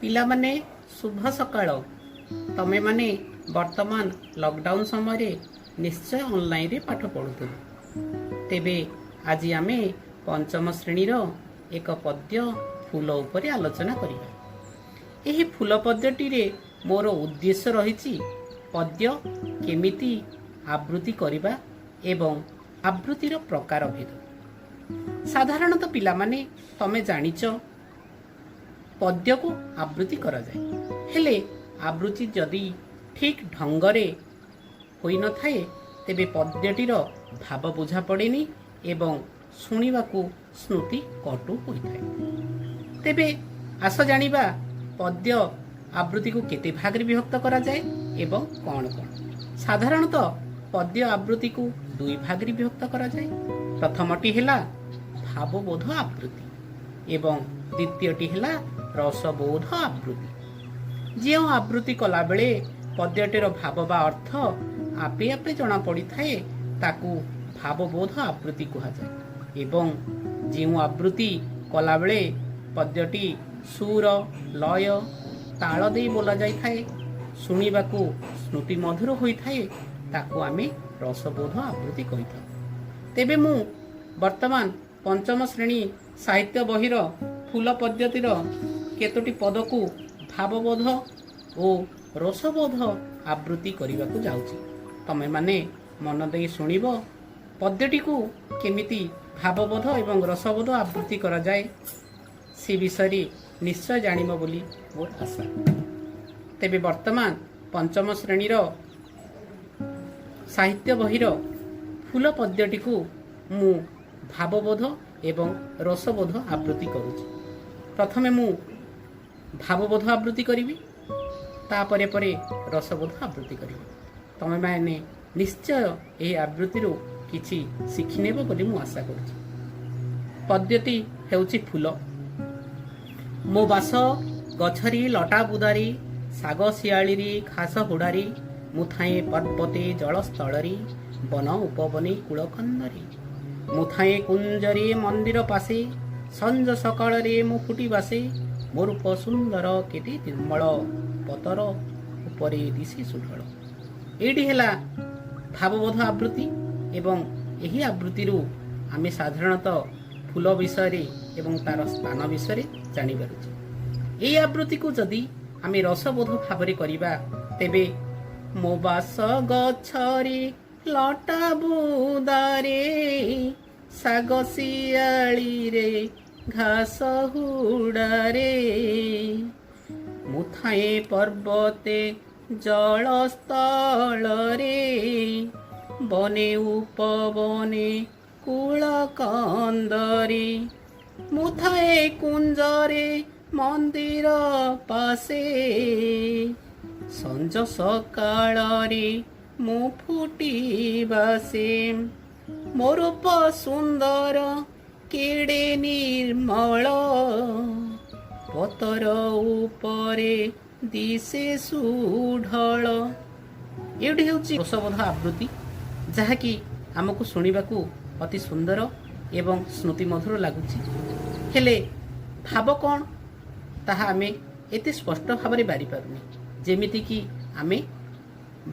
ପିଲାମାନେ शुभ सकाळ। तमे माने वर्तमान लॉकडाउन समय निश्चय ऑनलाइन रे पाठ पढ़ुथु। तेबे आज आमे पंचम श्रेणी रो एक पद्य फूल उपरे आलोचना करिबा। एही फूल पद्यटी रे मोर उद्देश्य रहिछि पद्य केमिति आवृत्ति करिबा एवं आवृत्तिर प्रकार भेद। साधारणतः पिला माने तमे जानिच पद्य को आवृत्ति करा जाए, हेले आवृत्ति जदि ठीक ढंगरे होई न थाए तेबे पद्यटीर भाव बुझा पड़ेनी एवं शुणिबाकू स्मृति कटु होई थाए। तेबे आस जानिबा पद्य आवृत्ति को केते भाग रे विभक्त करा जाए एवं कौन कौन। साधारणतः पद्य आवृत्ति को दुई भाग रे विभक्त करा जाए। प्रथमटी हेला भावबोध आवृत्ति एवं द्वितीयटी हेला रसबोध आवृत्ति। जो आवृत्ति कला बेले पद्यटीर भाव बा अर्थ आपे आपे जना पड़ी थाए ताकू भावबोध आवृत्ति कहा जाए। एवं जो आवृत्ति कला बेले पद्यटी सुर लय ताल दे बोला जाई थाए, शुणिबाकू स्मृति मधुर होई थाए ताकू आमे रसबोध आवृत्ति कहिथा। तेबे मु वर्तमान पंचम श्रेणी साहित्य बहिर फूल पद्धतिर केतोटी पद को भावबोध और रसबोध आवृत्ति करने को जाउची। तमे माने मन दे शुणिब पद्यटी को केमिति भावबोध एवं रसबोध आवृत्ति करा जाए से विषय निश्चय जानिब बोली मोर आशा। तेबे वर्तमान पंचम श्रेणी साहित्य बहिर फूल पद्यटी को मु भावबोध एवं रसबोध आवृत्ति करुछि। प्रथमे मु भावबोध आवृत्ति करिवि, तापरे परे रसबोध आवृत्ति करिवि। तमे माने निश्चय एही आवृत्ति रो किछि शिखिनेबो बोली मु आशा करुछि। पद्यटी हेउछि फूल। मो बास गछरी लटा बुदारी साग सियाळीरी घास हुडारी मुथाए पर्वते जलस्थळरी वन उपवने कूलकंदरी मुथाए कुंजरे मंदिर पासे संज सकाळ रे मु फुटी बासे मोर रूप सुंदर केते निर्मल पतर उपरे दिशे सुढळ। एडी हेला भावबोध आवृत्ति एवं एही आवृत्ति रु आमे साधारणतः फूल विषय रे एवं तार स्थान विषय रे जानि पारुछु। एही आवृत्ति को जदि आमे रसबोध भाबरे करिबा तेबे मो बास गछरी लटा बुदारे साग सियाळी रे घास हुडारे मुथाए पर्वते जलस्थल रे बने उपवने कूलकंदरी मुथाए कुंजरे मंदिर पासे संज सकाळ रे मु फुटी बासे मोर रूप सुंदर केड़े निर्मल पतर उपरे दिशे सुढळ। एठी हेउची रसबोध आवृत्ति जहाँकि आमको शुणिबाकू अति सुंदर एवं स्मृति मधुर लगुची, हेले भाव कौन ताहा आमे एते स्पष्ट भाव में बारी पारुनी जेमिति कि आमे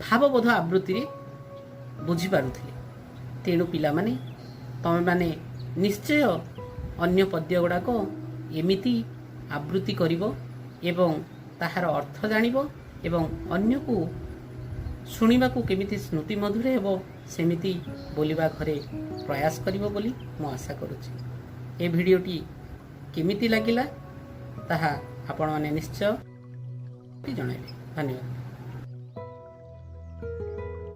भावबोध आवृत्ति रे बुझी पारुथिले। तेणु पिला माने तमे माने निश्चय अन्य पद्य गुड़ाक एमिति आवृत्ति करिवो एवं ताहार अर्थ जानिबो एवं अन्य को शुणिबाकू केमिति स्मृति मधुर हेबो सेमिति बोलिबा घरे प्रयास करिवो बोली मु आशा करुछि। ए भिडियोटी केमिति लागिला ताहा आपण माने निश्चय जणाइबे। धन्यवाद।